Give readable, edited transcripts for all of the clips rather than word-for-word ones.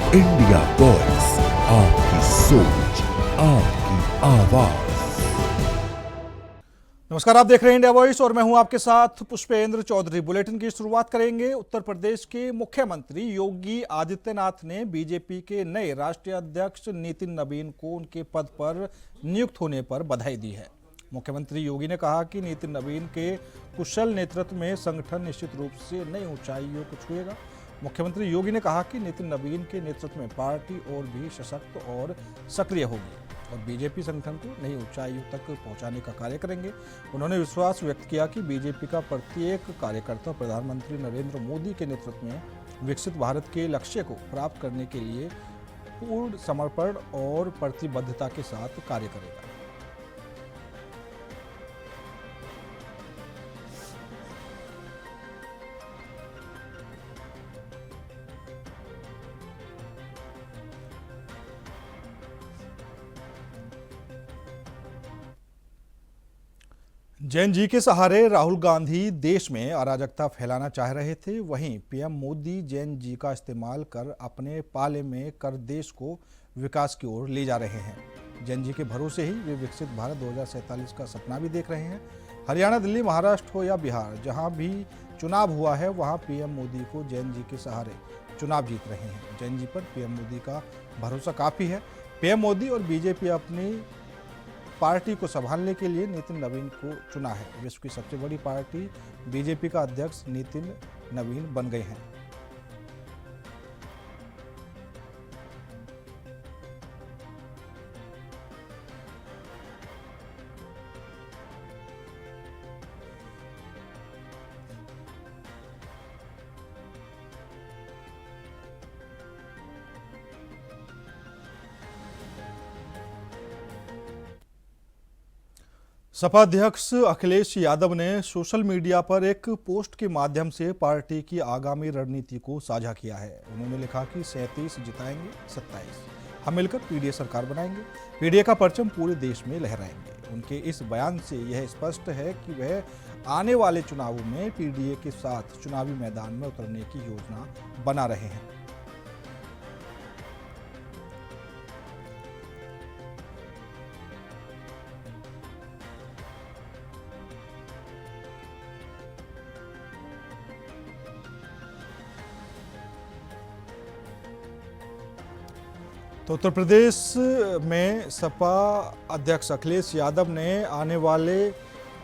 India voice, आपकी सोच, आपकी आवाज। नमस्कार, आप देख रहे हैं इंडिया वॉइस और मैं हूं आपके साथ पुष्पेंद्र चौधरी। बुलेटिन की शुरुआत करेंगे। उत्तर प्रदेश के मुख्यमंत्री योगी आदित्यनाथ ने बीजेपी के नए राष्ट्रीय अध्यक्ष नितिन नवीन को उनके पद पर नियुक्त होने पर बधाई दी है। मुख्यमंत्री योगी ने कहा कि नितिन नवीन के कुशल नेतृत्व में संगठन निश्चित रूप से नई ऊंचाइयों को छुएगा। मुख्यमंत्री योगी ने कहा कि नितिन नवीन के नेतृत्व में पार्टी और भी सशक्त और सक्रिय होगी और बीजेपी संगठन को नई ऊंचाइयों तक पहुंचाने का कार्य करेंगे। उन्होंने विश्वास व्यक्त किया कि बीजेपी का प्रत्येक कार्यकर्ता प्रधानमंत्री नरेंद्र मोदी के नेतृत्व में विकसित भारत के लक्ष्य को प्राप्त करने के लिए पूर्ण समर्पण और प्रतिबद्धता के साथ कार्य करेगा। जैन जी के सहारे राहुल गांधी देश में अराजकता फैलाना चाह रहे थे, वहीं पीएम मोदी जैन जी का इस्तेमाल कर अपने पाले में कर देश को विकास की ओर ले जा रहे हैं। जैन जी के भरोसे ही वे विकसित भारत 2047 का सपना भी देख रहे हैं। हरियाणा, दिल्ली, महाराष्ट्र हो या बिहार, जहां भी चुनाव हुआ है वहां पीएम मोदी को जैन जी के सहारे चुनाव जीत रहे हैं। जैन जी पर पीएम मोदी का भरोसा काफ़ी है। पीएम मोदी और बीजेपी अपनी पार्टी को संभालने के लिए नितिन नवीन को चुना है। विश्व की सबसे बड़ी पार्टी बीजेपी का अध्यक्ष नितिन नवीन बन गए हैं। सपा अध्यक्ष अखिलेश यादव ने सोशल मीडिया पर एक पोस्ट के माध्यम से पार्टी की आगामी रणनीति को साझा किया है। उन्होंने लिखा कि 37 जिताएंगे, 27 हम मिलकर पीडीए सरकार बनाएंगे, पीडीए का परचम पूरे देश में लहराएंगे। उनके इस बयान से यह स्पष्ट है कि वह आने वाले चुनावों में पीडीए के साथ चुनावी मैदान में उतरने की योजना बना रहे हैं। तो उत्तर प्रदेश में सपा अध्यक्ष अखिलेश यादव ने आने वाले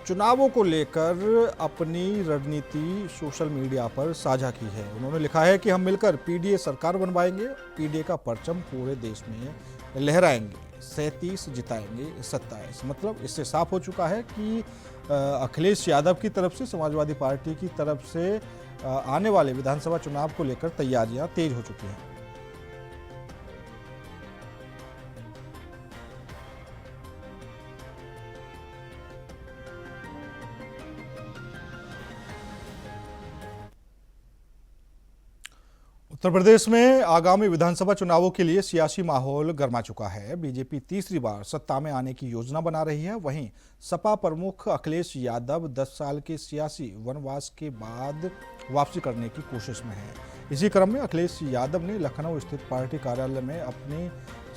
चुनावों को लेकर अपनी रणनीति सोशल मीडिया पर साझा की है। उन्होंने लिखा है कि हम मिलकर पीडीए सरकार बनवाएंगे, पीडीए का परचम पूरे देश में लहराएंगे, 37 जिताएंगे, 27। मतलब इससे साफ हो चुका है कि अखिलेश यादव की तरफ से, समाजवादी पार्टी की तरफ से आने वाले विधानसभा चुनाव को लेकर तैयारियां तेज हो चुकी हैं। उत्तर प्रदेश में आगामी विधानसभा चुनावों के लिए सियासी माहौल गर्मा चुका है। बीजेपी तीसरी बार सत्ता में आने की योजना बना रही है। वहीं सपा प्रमुख अखिलेश यादव 10 साल के सियासी वनवास के बाद वापसी करने की कोशिश में है। इसी क्रम में अखिलेश यादव ने लखनऊ स्थित पार्टी कार्यालय में अपने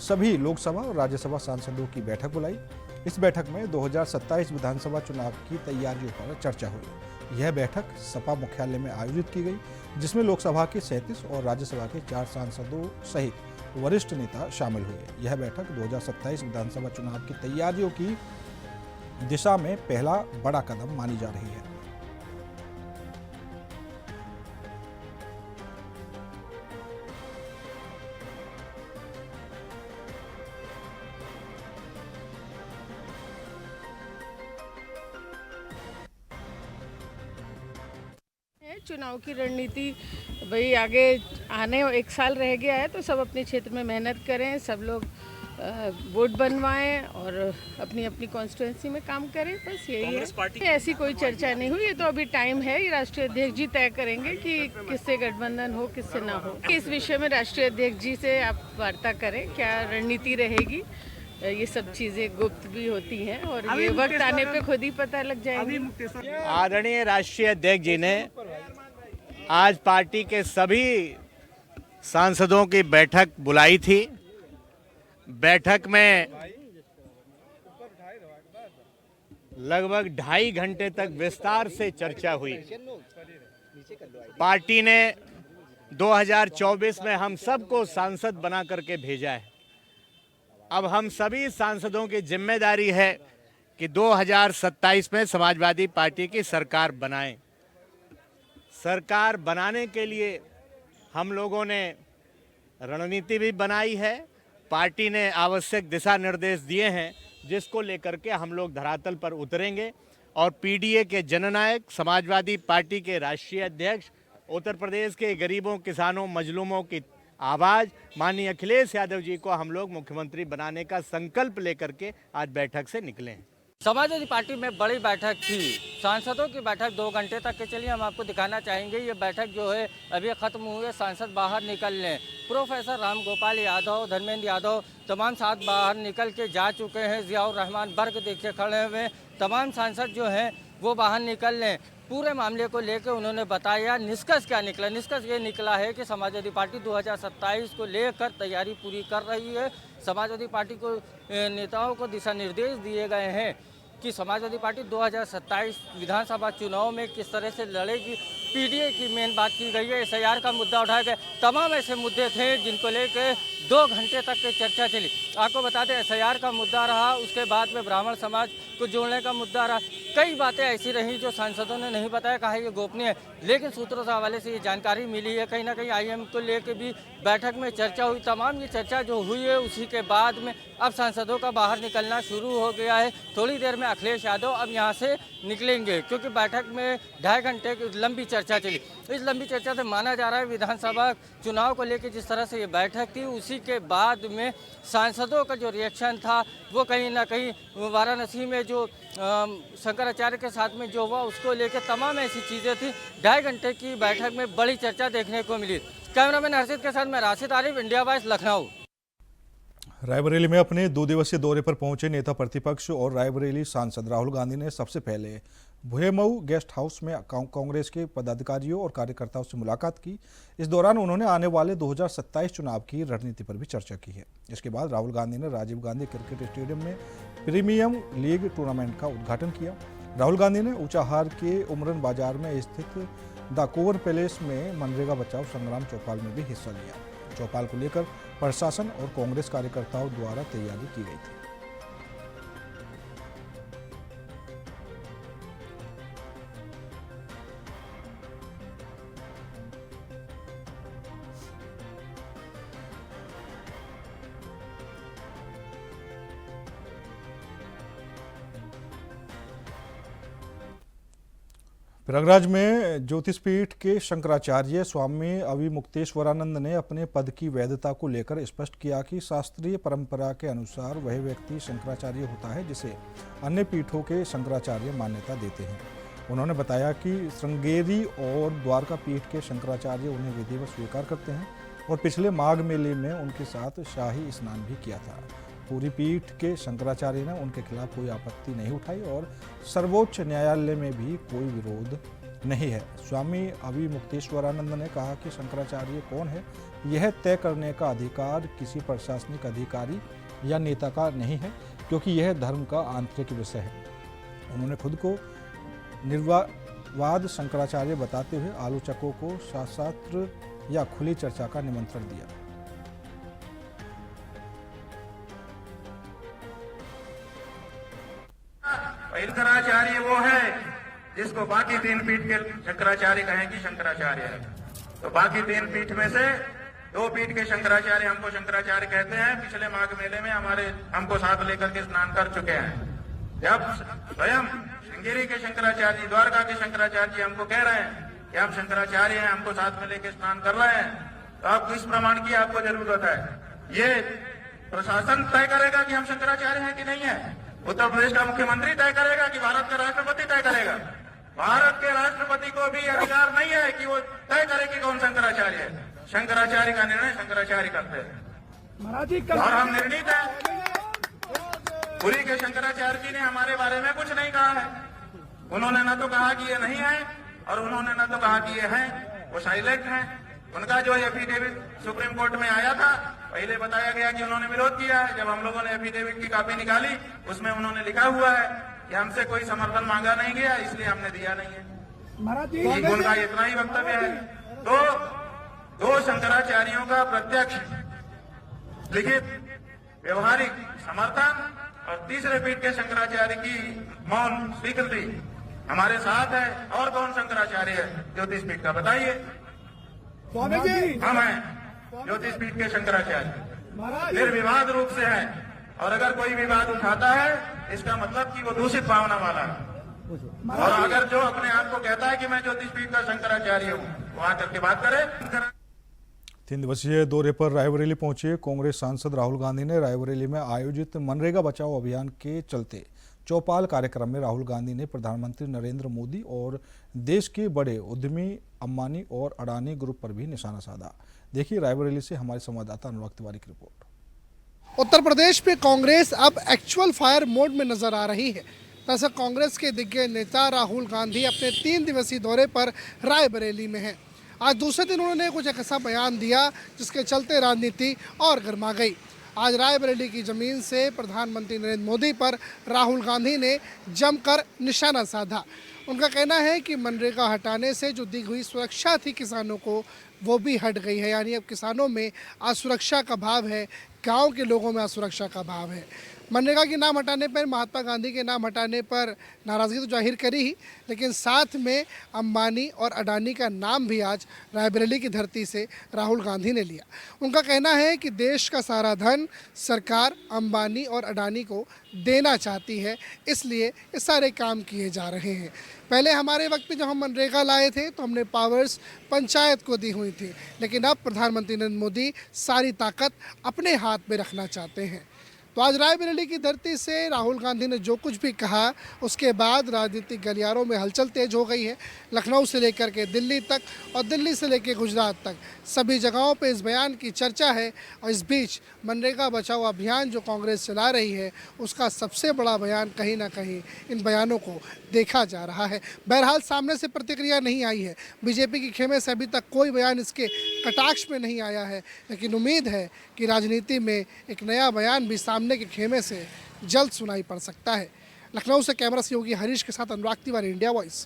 सभी लोकसभा और राज्यसभा सांसदों की बैठक बुलाई। इस बैठक में 2027 विधानसभा चुनाव की तैयारियों पर चर्चा हुई। यह बैठक सपा मुख्यालय में आयोजित की गई, जिसमें लोकसभा के 37 और राज्यसभा के 4 सांसदों सहित वरिष्ठ नेता शामिल हुए। यह बैठक 2027 विधानसभा चुनाव की तैयारियों की दिशा में पहला बड़ा कदम मानी जा रही है। चुनाव की रणनीति भाई आगे आने 1 साल रह गया है, तो सब अपने क्षेत्र में मेहनत करें, सब लोग वोट बनवाएं और अपनी अपनी कॉन्स्टिट्यूंसी में काम करें, बस यही है। ऐसी कोई चर्चा नहीं हुई, ये तो अभी टाइम है। ये राष्ट्रीय अध्यक्ष जी तय करेंगे कि किससे गठबंधन हो, किससे ना हो। इस विषय में राष्ट्रीय अध्यक्ष जी से आप वार्ता करें, क्या रणनीति रहेगी। ये सब चीजें गुप्त भी होती हैं और ये वक्त आने पे खुद ही पता लग जाएगी। आदरणीय राष्ट्रीय अध्यक्ष जी ने आज पार्टी के सभी सांसदों की बैठक बुलाई थी। बैठक में लगभग 2.5 घंटे तक विस्तार से चर्चा हुई। पार्टी ने 2024 में हम सबको सांसद बना करके भेजा है। अब हम सभी सांसदों की जिम्मेदारी है कि 2027 में समाजवादी पार्टी की सरकार बनाएं। सरकार बनाने के लिए हम लोगों ने रणनीति भी बनाई है। पार्टी ने आवश्यक दिशा निर्देश दिए हैं, जिसको लेकर के हम लोग धरातल पर उतरेंगे और पीडीए के जननायक, समाजवादी पार्टी के राष्ट्रीय अध्यक्ष, उत्तर प्रदेश के गरीबों, किसानों, मजलूमों की आवाज़ माननीय अखिलेश यादव जी को हम लोग मुख्यमंत्री बनाने का संकल्प लेकर के आज बैठक से निकले हैं। समाजवादी पार्टी में बड़ी बैठक थी। सांसदों की बैठक 2 घंटे तक के चली। हम आपको दिखाना चाहेंगे ये बैठक जो है अभी ख़त्म हुई। सांसद बाहर निकल लें। प्रोफेसर राम गोपाल यादव, धर्मेंद्र यादव तमाम साथ बाहर निकल के जा चुके हैं। जियाउर रहमान वर्ग देखिए खड़े हुए। तमाम सांसद जो हैं वो बाहर निकल लें। पूरे मामले को लेकर उन्होंने बताया। निष्कर्ष क्या निकला? निष्कर्ष ये निकला है कि समाजवादी पार्टी 2027 को लेकर तैयारी पूरी कर रही है। समाजवादी पार्टी को नेताओं को दिशा निर्देश दिए गए हैं कि समाजवादी पार्टी 2027 विधानसभा चुनाव में किस तरह से लड़ेगी। पीडीए की मेन बात की गई है। एसआईआर का मुद्दा उठाया गया। तमाम ऐसे मुद्दे थे जिनको लेकर 2 घंटे तक की चर्चा चली। आपको बता दें एसआईआर का मुद्दा रहा, उसके बाद में ब्राह्मण समाज को जोड़ने का मुद्दा रहा। कई बातें ऐसी रही जो सांसदों ने नहीं बताया, कहा ये गोपनीय है। लेकिन सूत्रों से हवाले से ये जानकारी मिली है कहीं ना कहीं आईएम को लेकर भी बैठक में चर्चा हुई। तमाम ये चर्चा जो हुई है उसी के बाद में अब सांसदों का बाहर निकलना शुरू हो गया है। थोड़ी देर में अखिलेश यादव अब यहाँ से निकलेंगे क्योंकि बैठक में 2.5 घंटे की लंबी चर्चा चली। इस लंबी चर्चा से माना जा रहा है विधानसभा चुनाव को लेकर जिस तरह से ये बैठक थी उसी के बाद में सांसदों का जो रिएक्शन था वो कहीं ना कहीं वाराणसी में जो शंकराचार्य के साथ में जो हुआ उसको लेकर तमाम ऐसी चीज़ें थी। 2.5 घंटे की बैठक में बड़ी चर्चा देखने को मिली। कैमरामैन हर्षित के साथ मैं राशिद आरिफ, इंडिया वॉइस, लखनऊ। रायबरेली में अपने 2 दिवसीय दौरे पर पहुंचे नेता प्रतिपक्ष और रायबरेली सांसद राहुल गांधी ने सबसे पहले भुएमऊ गेस्ट हाउस में कांग्रेस के पदाधिकारियों और कार्यकर्ताओं से मुलाकात की। इस दौरान उन्होंने आने वाले 2027 चुनाव की रणनीति पर भी चर्चा की है। इसके बाद राहुल गांधी ने राजीव गांधी क्रिकेट स्टेडियम में प्रीमियम लीग टूर्नामेंट का उद्घाटन किया। राहुल गांधी ने ऊंचाहार के उमरन बाजार में स्थित द कोर पैलेस में मनरेगा बचाओ संग्राम चौपाल में भी हिस्सा लिया। चौपाल को लेकर प्रशासन और कांग्रेस कार्यकर्ताओं द्वारा तैयारी की गई थी। प्रयागराज में ज्योतिषपीठ के शंकराचार्य स्वामी अविमुक्तेश्वरानंद ने अपने पद की वैधता को लेकर स्पष्ट किया कि शास्त्रीय परंपरा के अनुसार वह व्यक्ति शंकराचार्य होता है जिसे अन्य पीठों के शंकराचार्य मान्यता देते हैं। उन्होंने बताया कि श्रृंगेरी और द्वारका पीठ के शंकराचार्य उन्हें विधिवत स्वीकार करते हैं और पिछले माघ मेले में उनके साथ शाही स्नान भी किया था। पूरी पीठ के शंकराचार्य ने उनके खिलाफ कोई आपत्ति नहीं उठाई और सर्वोच्च न्यायालय में भी कोई विरोध नहीं है। स्वामी अविमुक्तेश्वरानंद ने कहा कि शंकराचार्य कौन है यह तय करने का अधिकार किसी प्रशासनिक अधिकारी या नेता का नहीं है, क्योंकि यह धर्म का आंतरिक विषय है। उन्होंने खुद को निर्वाद शंकराचार्य बताते हुए आलोचकों को शास्त्र या खुली चर्चा का निमंत्रण दिया। शंकराचार्य वो है जिसको बाकी 3 पीठ के शंकराचार्य कहेंगे शंकराचार्य है। तो बाकी 3 पीठ में से 2 पीठ के शंकराचार्य हमको शंकराचार्य कहते हैं। पिछले माघ मेले में हमको साथ लेकर के स्नान कर चुके हैं। जब स्वयं श्रृंगेरी के शंकराचार्य, द्वारका के शंकराचार्य हमको कह रहे हैं कि हम शंकराचार्य हैं, हमको साथ में लेकर स्नान कर रहे हैं, तो आपको इस प्रमाण की आपको जरूरत है। ये प्रशासन तय करेगा कि हम शंकराचार्य हैं कि नहीं है। उत्तर प्रदेश का मुख्यमंत्री तय करेगा कि भारत का राष्ट्रपति तय करेगा। भारत के राष्ट्रपति को भी अधिकार नहीं है कि वो तय करे कि कौन शंकराचार्य है। शंकराचार्य का निर्णय शंकराचार्य करते हैं और हम निर्णित हैं। पुरी के शंकराचार्य जी ने हमारे बारे में कुछ नहीं कहा है। उन्होंने न तो कहा कि ये नहीं है और उन्होंने न तो कहा कि ये है। वो साइलेंट है। उनका जो एफिडेविट सुप्रीम कोर्ट में आया था, पहले बताया गया कि उन्होंने विरोध किया है। जब हम लोगों ने एफिडेविट की कॉपी निकाली, उसमें उन्होंने लिखा हुआ है कि हमसे कोई समर्थन मांगा नहीं गया, इसलिए हमने दिया नहीं है। उनका इतना ही वक्तव्य है। तो दो शंकराचार्यों का प्रत्यक्ष लिखित व्यवहारिक समर्थन और तीसरे पीठ के शंकराचार्य की मौन स्वीकृति हमारे साथ है। और कौन शंकराचार्य है ज्योतिष पीठ का, बताइए। हम हैं ज्योतिष पीठ के शंकराचार्य, निर्विवाद रूप से है। और अगर कोई विवाद उठाता है, इसका मतलब कि वो दूषित भावना वाला है। और अगर जो अपने आप को कहता है कि मैं ज्योतिष पीठ का शंकराचार्य हूँ, वो आकर के बात करे। 3 दिवसीय दौरे पर रायबरेली पहुंचे कांग्रेस सांसद राहुल गांधी ने रायबरेली में आयोजित मनरेगा बचाओ अभियान के चलते चौपाल कार्यक्रम में राहुल गांधी ने प्रधानमंत्री नरेंद्र मोदी और देश के बड़े उद्यमी अंबानी और अडानी ग्रुप पर भी निशाना साधा। देखिए रायबरेली से हमारे संवाददाता अनुराग तिवारी की रिपोर्ट। उत्तर प्रदेश में कांग्रेस अब एक्चुअल फायर मोड में नजर आ रही है। दरअसल कांग्रेस के दिग्गज नेता राहुल गांधी अपने 3 दिवसीय दौरे पर रायबरेली में हैं। आज दूसरे दिन उन्होंने कुछ एक ऐसा बयान दिया जिसके चलते राजनीति और गर्मा गई। आज रायबरेली की जमीन से प्रधानमंत्री नरेंद्र मोदी पर राहुल गांधी ने जमकर निशाना साधा। उनका कहना है कि मनरेगा हटाने से जो दी हुई सुरक्षा थी किसानों को, वो भी हट गई है। यानी अब किसानों में असुरक्षा का भाव है, गांव के लोगों में असुरक्षा का भाव है। मनरेगा के नाम हटाने पर, महात्मा गांधी के नाम हटाने पर नाराज़गी तो जाहिर करी ही, लेकिन साथ में अंबानी और अडानी का नाम भी आज रायबरेली की धरती से राहुल गांधी ने लिया। उनका कहना है कि देश का सारा धन सरकार अंबानी और अडानी को देना चाहती है, इसलिए ये सारे काम किए जा रहे हैं। पहले हमारे वक्त में जब हम मनरेगा लाए थे तो हमने पावर्स पंचायत को दी हुई थी, लेकिन अब प्रधानमंत्री नरेंद्र मोदी सारी ताकत अपने हाथ में रखना चाहते हैं। तो आज रायबरेली की धरती से राहुल गांधी ने जो कुछ भी कहा, उसके बाद राजनीतिक गलियारों में हलचल तेज हो गई है। लखनऊ से लेकर के दिल्ली तक और दिल्ली से लेकर गुजरात तक सभी जगहों पे इस बयान की चर्चा है। और इस बीच मनरेगा बचाओ अभियान जो कांग्रेस चला रही है, उसका सबसे बड़ा बयान कहीं ना कहीं इन बयानों को देखा जा रहा है। बहरहाल सामने से प्रतिक्रिया नहीं आई है, बीजेपी के खेमे से अभी तक कोई बयान इसके कटाक्ष में नहीं आया है, लेकिन उम्मीद है कि राजनीति में एक नया बयान भी सामने के खेमे से जल्द सुनाई पड़ सकता है। लखनऊ से कैमरा सहयोगी हरीश के साथ अनुराग तिवारी, इंडिया वॉइस।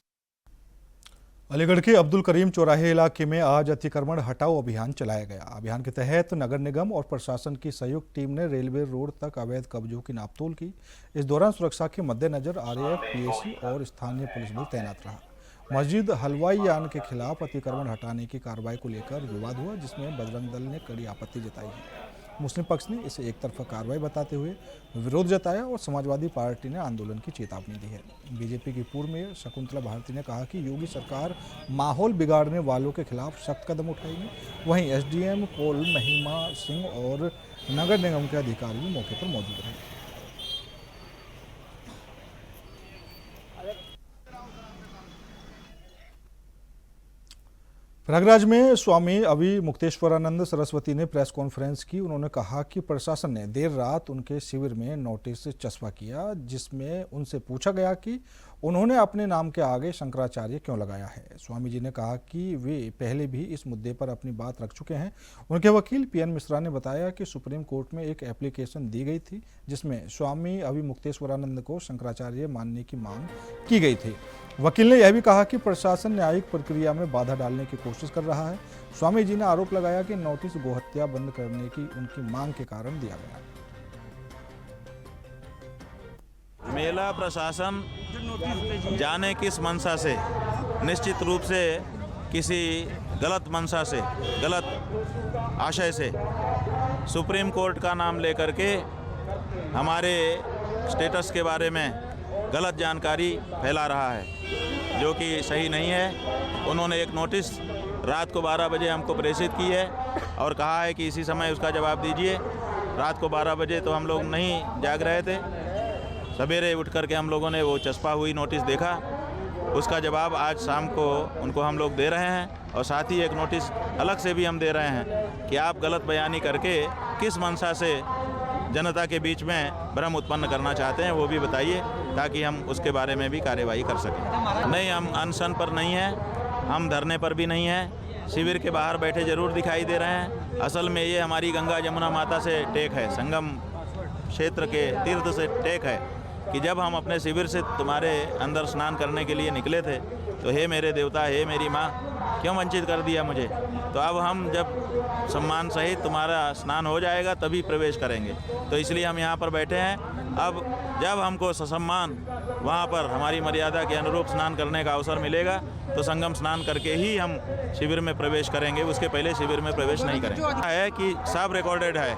अलीगढ़ के अब्दुल करीम चौराहे इलाके में आज अतिक्रमण हटाओ अभियान चलाया गया। अभियान के तहत नगर निगम और प्रशासन की संयुक्त टीम ने रेलवे रोड तक अवैध कब्जों की नापतोल की। इस दौरान सुरक्षा के मद्देनजर आरएएफ, पीएसी और स्थानीय पुलिस बल तैनात रहा। मस्जिद हलवाईयान के खिलाफ अतिक्रमण हटाने की कार्रवाई को लेकर विवाद हुआ, जिसमें बजरंग दल ने कड़ी आपत्ति जताई है। मुस्लिम पक्ष ने इसे एक तरफा कार्रवाई बताते हुए विरोध जताया और समाजवादी पार्टी ने आंदोलन की चेतावनी दी है। बीजेपी की पूर्व मेयर शकुंतला भारती ने कहा कि योगी सरकार माहौल बिगाड़ने वालों के खिलाफ सख्त कदम उठाएगी। वहीं एसडीएम पोल महिमा सिंह और नगर निगम के अधिकारी भी मौके पर मौजूद रहे। प्रयागराज में स्वामी अवि मुक्तेश्वरानंद सरस्वती ने प्रेस कॉन्फ्रेंस की। उन्होंने कहा कि प्रशासन ने देर रात उनके शिविर में नोटिस चस्पा किया, जिसमें उनसे पूछा गया कि उन्होंने अपने नाम के आगे शंकराचार्य क्यों लगाया है। स्वामी जी ने कहा कि वे पहले भी इस मुद्दे पर अपनी बात रख चुके हैं। उनके वकील पीएन मिश्रा ने बताया कि सुप्रीम कोर्ट में एक एप्लीकेशन दी गई थी, जिसमें स्वामी अवि मुक्तेश्वरानंद को शंकराचार्य मानने की मांग की गई थी। वकील ने यह भी कहा कि प्रशासन न्यायिक प्रक्रिया में बाधा डालने की कोशिश कर रहा है। स्वामी जी ने आरोप लगाया कि नोटिस गोहत्या बंद करने की उनकी मांग के कारण दिया गया। मेला प्रशासन जाने किस मंशा से, निश्चित रूप से किसी गलत मंशा से, गलत आशय से सुप्रीम कोर्ट का नाम लेकर के हमारे स्टेटस के बारे में गलत जानकारी फैला रहा है, जो कि सही नहीं है। उन्होंने एक नोटिस रात को 12 बजे हमको प्रेषित की है और कहा है कि इसी समय उसका जवाब दीजिए। रात को 12 बजे तो हम लोग नहीं जाग रहे थे, सवेरे उठ कर के हम लोगों ने वो चस्पा हुई नोटिस देखा। उसका जवाब आज शाम को उनको हम लोग दे रहे हैं और साथ ही एक नोटिस अलग से भी हम दे रहे हैं कि आप गलत बयानी करके किस मंशा से जनता के बीच में भ्रम उत्पन्न करना चाहते हैं, वो भी बताइए, ताकि हम उसके बारे में भी कार्यवाही कर सकें। नहीं, हम अनशन पर नहीं हैं, हम धरने पर भी नहीं हैं। शिविर के बाहर बैठे जरूर दिखाई दे रहे हैं। असल में ये हमारी गंगा जमुना माता से टेक है, संगम क्षेत्र के तीर्थ से टेक है कि जब हम अपने शिविर से तुम्हारे अंदर स्नान करने के लिए निकले थे तो हे मेरे देवता, हे मेरी माँ, क्यों वंचित कर दिया मुझे। तो अब हम जब सम्मान सहित तुम्हारा स्नान हो जाएगा तभी प्रवेश करेंगे, तो इसलिए हम यहाँ पर बैठे हैं। अब जब हमको ससम्मान वहाँ पर हमारी मर्यादा के अनुरूप स्नान करने का अवसर मिलेगा तो संगम स्नान करके ही हम शिविर में प्रवेश करेंगे, उसके पहले शिविर में प्रवेश नहीं करेंगे। है कि सब रिकॉर्डेड है,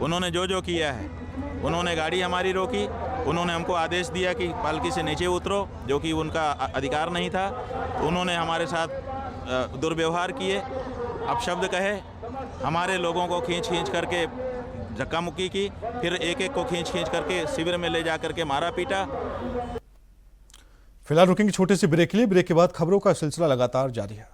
उन्होंने जो किया है। उन्होंने गाड़ी हमारी रोकी, उन्होंने हमको आदेश दिया कि पालकी से नीचे उतरो, जो कि उनका अधिकार नहीं था। उन्होंने हमारे साथ दुर्व्यवहार किए, अपशब्द कहे, हमारे लोगों को खींच करके धक्का मुक्की की, फिर एक को खींच करके शिविर में ले जा करके मारा पीटा। फिलहाल रुकेंगे छोटे से ब्रेक के लिए। ब्रेक के बाद खबरों का सिलसिला लगातार जारी है।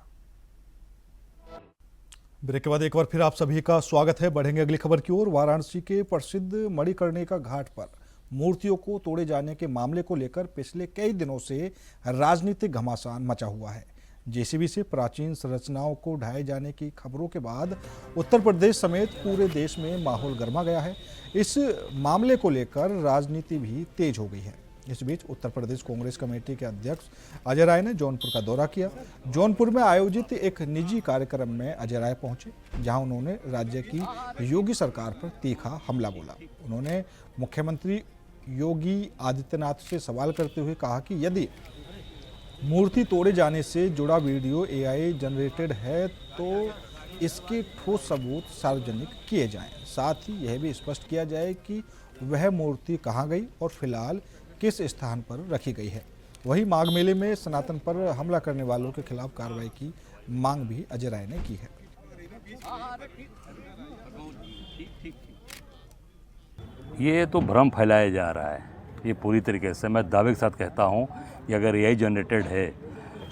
ब्रेक के बाद एक बार फिर आप सभी का स्वागत है। बढ़ेंगे अगली खबर की ओर। वाराणसी के प्रसिद्ध मणिकर्णिका घाट पर मूर्तियों को तोड़े जाने के मामले को लेकर पिछले कई दिनों से राजनीतिक घमासान मचा हुआ है। जेसीबी से प्राचीन संरचनाओं को ढाए जाने की खबरों के बाद उत्तर प्रदेश समेत पूरे देश में माहौल गर्मा गया है। इस मामले को लेकर राजनीति भी तेज हो गई है। इस बीच उत्तर प्रदेश कांग्रेस कमेटी के अध्यक्ष अजय राय ने जौनपुर का दौरा किया। जौनपुर में आयोजित एक निजी कार्यक्रम में अजय राय पहुंचे, जहां उन्होंने राज्य की योगी सरकार पर तीखा हमला बोला। उन्होंने मुख्यमंत्री योगी आदित्यनाथ से सवाल करते हुए कहा कि यदि मूर्ति तोड़े जाने से जुड़ा वीडियो एआई जनरेटेड है तो इसके ठोस सबूत सार्वजनिक किए जाएं। साथ ही यह भी स्पष्ट किया जाए कि वह मूर्ति कहां गई और फिलहाल किस स्थान पर रखी गई है। वहीं माघ मेले में सनातन पर हमला करने वालों के खिलाफ कार्रवाई की मांग भी अजय राय ने की है। ये तो भ्रम फैलाया जा रहा है, ये पूरी तरीके से मैं दावे के साथ कहता हूँ कि अगर एआई जनरेटेड है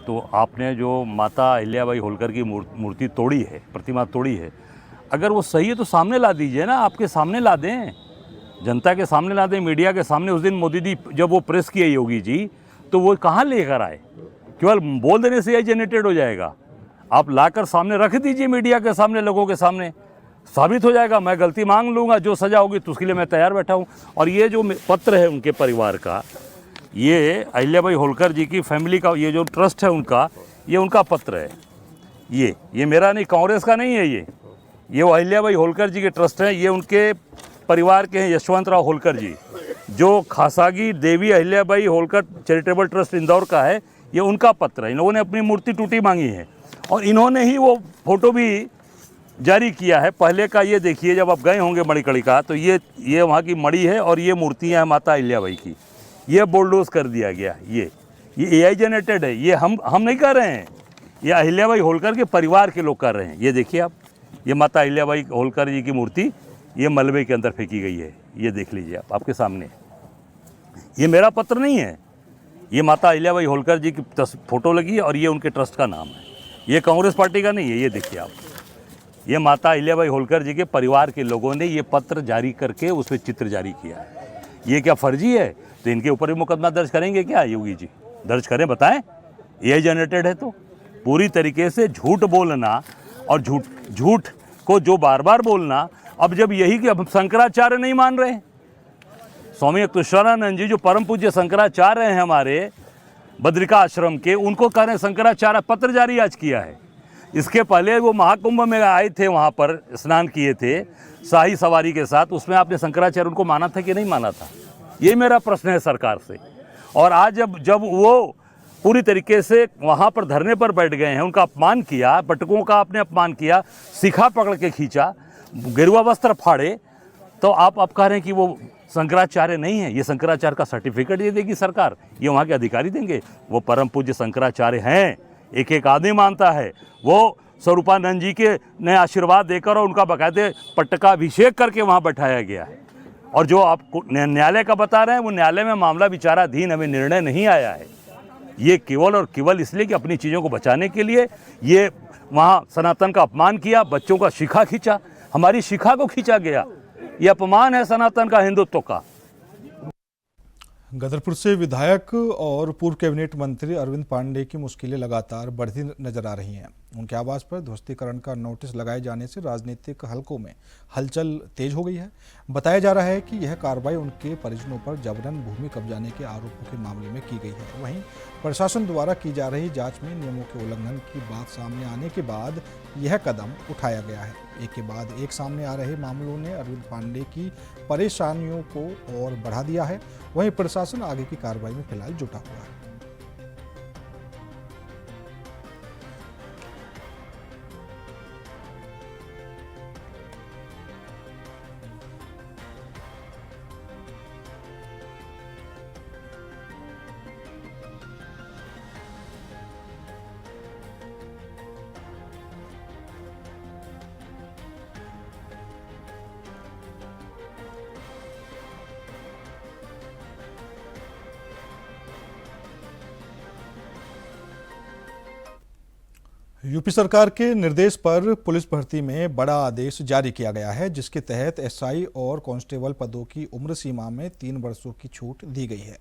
तो आपने जो माता अहिल्याबाई होलकर की मूर्ति तोड़ी है, प्रतिमा तोड़ी है, अगर वो सही है तो सामने ला दीजिए ना, आपके सामने ला दें, जनता के सामने ला दें, मीडिया के सामने। उस दिन मोदी जी जब वो प्रेस किए योगी जी, तो वो कहाँ लेकर आए? केवल बोल देने से एआई जनरेटेड हो जाएगा? आप लाकर सामने रख दीजिए, मीडिया के सामने, लोगों के सामने, साबित हो जाएगा। मैं गलती मांग लूँगा, जो सजा होगी तो उसके लिए मैं तैयार बैठा हूँ। और ये जो पत्र है उनके परिवार का, ये अहिल्याबाई होलकर जी की फैमिली का, ये जो ट्रस्ट है उनका, ये उनका पत्र है। ये मेरा नहीं, कांग्रेस का नहीं है। ये वो अहिल्याबाई होलकर जी के ट्रस्ट है। ये उनके परिवार के हैं, यशवंतराव होलकर जी, जो खासागी देवी अहिल्याबाई होलकर चैरिटेबल ट्रस्ट इंदौर का है। ये उनका पत्र है। इन्होंने अपनी मूर्ति टूटी मांगी है और इन्होंने ही वो फोटो भी जारी किया है। पहले का ये देखिए, जब आप गए होंगे मणिकर्णिका, तो ये वहाँ की मणि है और ये मूर्तियाँ हैं माता अहिल्याबाई की। ये बुलडोज कर दिया गया। ये एआई जनरेटेड है। ये हम नहीं कर रहे हैं, ये अहिल्याबाई होलकर के परिवार के लोग कर रहे हैं। ये देखिए आप, ये माता अहिल्याबाई होलकर जी की मूर्ति ये मलबे के अंदर फेंकी गई है। ये देख लीजिए आप, आपके सामने। ये मेरा पत्र नहीं है, ये माता अहिल्याबाई होलकर जी की फोटो लगी है और ये उनके ट्रस्ट का नाम है। ये कांग्रेस पार्टी का नहीं है। ये देखिए आप, ये माता अहिल्याबाई होलकर जी के परिवार के लोगों ने ये पत्र जारी करके उस पर चित्र जारी किया है। ये क्या फर्जी है? तो इनके ऊपर भी मुकदमा दर्ज करेंगे क्या योगी जी? दर्ज करें, बताएं। ये जनरेटेड है तो पूरी तरीके से झूठ बोलना और झूठ को जो बार बार बोलना। अब जब यही कि अब शंकराचार्य नहीं मान रहे, स्वामी अक्तुश्वरानंद जी जो परम पूज्य शंकराचार्य हैं हमारे बद्रिका आश्रम के, उनको कह रहे हैं शंकराचार्य पत्र जारी आज किया है। इसके पहले वो महाकुंभ में आए थे, वहाँ पर स्नान किए थे शाही सवारी के साथ, उसमें आपने शंकराचार्य उनको माना था कि नहीं माना था? ये मेरा प्रश्न है सरकार से। और आज जब वो पूरी तरीके से वहाँ पर धरने पर बैठ गए हैं, उनका अपमान किया, बटकों का आपने अपमान किया, शिखा पकड़ के खींचा, गेरुआ वस्त्र फाड़े, तो आप कह रहे हैं कि वो शंकराचार्य नहीं है। ये शंकराचार्य का सर्टिफिकेट ये देगी सरकार, ये वहाँ के अधिकारी देंगे। वो परम पूज्य शंकराचार्य हैं, एक एक आदमी मानता है। वो स्वरूपानंद जी के ने आशीर्वाद देकर और उनका बाकायदे पट्टकाभिषेक करके वहाँ बैठाया गया है। और जो आप न्यायालय का बता रहे हैं, वो न्यायालय में मामला विचाराधीन, अभी निर्णय नहीं आया है। ये केवल और केवल इसलिए कि अपनी चीज़ों को बचाने के लिए ये वहाँ सनातन का अपमान किया, बच्चों का शिखा खींचा, हमारी शिखा को खींचा गया। ये अपमान है सनातन का, हिंदुत्व का। गदरपुर से विधायक और पूर्व कैबिनेट मंत्री अरविंद पांडे की मुश्किलें लगातार बढ़ती नजर आ रही हैं। उनके आवास पर ध्वस्तीकरण का नोटिस लगाए जाने से राजनीतिक हलकों में हलचल तेज हो गई है। बताया जा रहा है कि यह कार्रवाई उनके परिजनों पर जबरन भूमि कब्जाने के आरोपों के मामले में की गई है। वहीं प्रशासन द्वारा की जा रही जांच में नियमों के उल्लंघन की बात सामने आने के बाद यह कदम उठाया गया है। एक के बाद एक सामने आ रहे मामलों ने अरविंद पांडे की परेशानियों को और बढ़ा दिया है। वहीं प्रशासन आगे की कार्रवाई में फिलहाल जुटा हुआ है। यूपी सरकार के निर्देश पर पुलिस भर्ती में बड़ा आदेश जारी किया गया है, जिसके तहत एसआई और कांस्टेबल पदों की उम्र सीमा में 3 वर्षों की छूट दी गई है।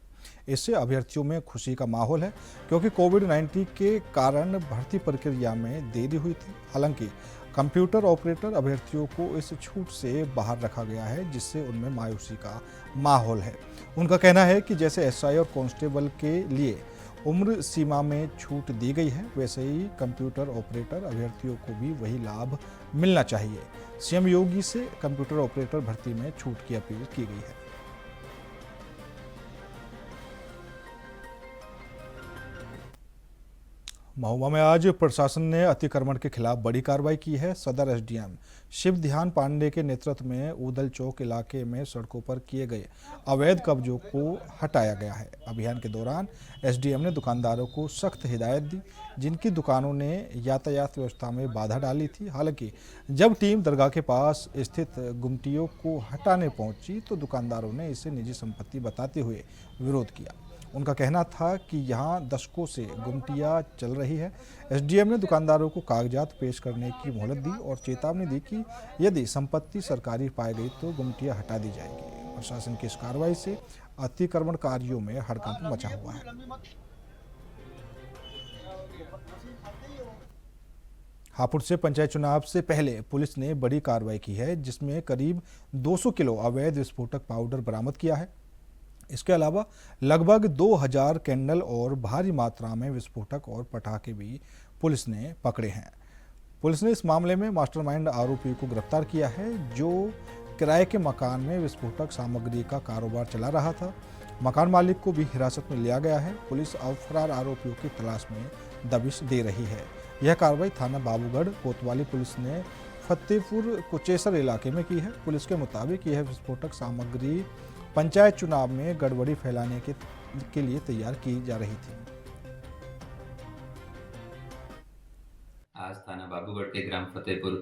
इससे अभ्यर्थियों में खुशी का माहौल है, क्योंकि कोविड-19 के कारण भर्ती प्रक्रिया में देरी हुई थी। हालांकि कंप्यूटर ऑपरेटर अभ्यर्थियों को इस छूट से बाहर रखा गया है, जिससे उनमें मायूसी का माहौल है। उनका कहना है कि जैसे एसआई और कांस्टेबल के लिए उम्र सीमा में छूट दी गई है, वैसे ही कंप्यूटर ऑपरेटर अभ्यर्थियों को भी वही लाभ मिलना चाहिए। सीएम योगी से कंप्यूटर ऑपरेटर भर्ती में छूट की अपील की गई है। महुआ में आज प्रशासन ने अतिक्रमण के खिलाफ बड़ी कार्रवाई की है। सदर एसडीएम शिव ध्यान पांडे के नेतृत्व में ऊदल चौक इलाके में सड़कों पर किए गए अवैध कब्जों को हटाया गया है। अभियान के दौरान एसडीएम ने दुकानदारों को सख्त हिदायत दी, जिनकी दुकानों ने यातायात व्यवस्था में बाधा डाली थी। हालांकि जब टीम दरगाह के पास स्थित गुमटियों को हटाने पहुंची तो दुकानदारों ने इसे निजी संपत्ति बताते हुए विरोध किया। उनका कहना था कि यहां दशकों से गुमटियां चल रही है। एसडीएम ने दुकानदारों को कागजात पेश करने की मोहलत दी और चेतावनी दी कि यदि संपत्ति सरकारी पाई गई तो गुमटियां हटा दी जाएंगी। प्रशासन की इस कार्रवाई से अतिक्रमणकारियों में हड़कंप मचा हुआ है। हापुड़ से पंचायत चुनाव से पहले पुलिस ने बड़ी कार्रवाई की है, जिसमें करीब 200 किलो अवैध विस्फोटक पाउडर बरामद किया है। इसके अलावा लगभग 2000 कैंडल और भारी मात्रा में विस्फोटक और पटाखे भी पुलिस ने पकड़े हैं। पुलिस ने इस मामले में मास्टरमाइंड आरोपी को गिरफ्तार किया है, जो किराए के मकान में विस्फोटक सामग्री का कारोबार चला रहा था। मकान मालिक को भी हिरासत में लिया गया है। पुलिस अब फरार आरोपियों की तलाश में दबिश दे रही है। यह कार्रवाई थाना बाबूगढ़ कोतवाली पुलिस ने फतेहपुर कुचेसर इलाके में की है। पुलिस के मुताबिक यह विस्फोटक सामग्री पंचायत चुनाव में गड़बड़ी फैलाने के लिए तैयार की जा रही थी। आज थाना बाबूगढ़ के ग्राम फतेहपुर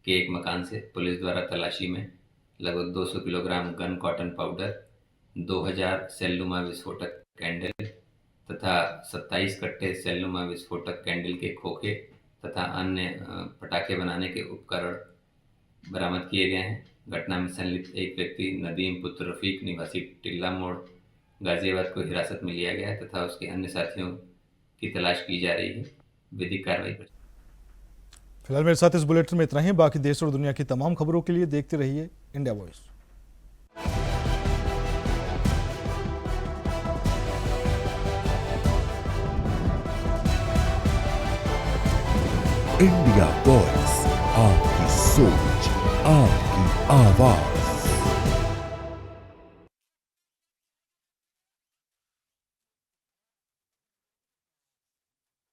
के एक मकान से पुलिस द्वारा तलाशी में लगभग 200 किलोग्राम गन कॉटन पाउडर, 2000 सेलनुमा विस्फोटक कैंडल तथा 27 कट्टे सेलनुमा विस्फोटक कैंडल के खोखे तथा अन्य पटाखे बनाने के उपकरण बरामद किए गए हैं। घटना में संलिप्त एक व्यक्ति नदीम पुत्र रफीक निवासी टिल्ला मोड़ गाजियाबाद को हिरासत में लिया गया है तथा उसके अन्य साथियों की तलाश की जा रही है। विधिक कार्रवाई पर फिलहाल मेरे साथ इस बुलेटिन में इतना ही। बाकी देश और दुनिया की तमाम खबरों के लिए देखते रहिए इंडिया वॉइस। इंडिया वॉइस, आपकी सोच, आपकी आवाज।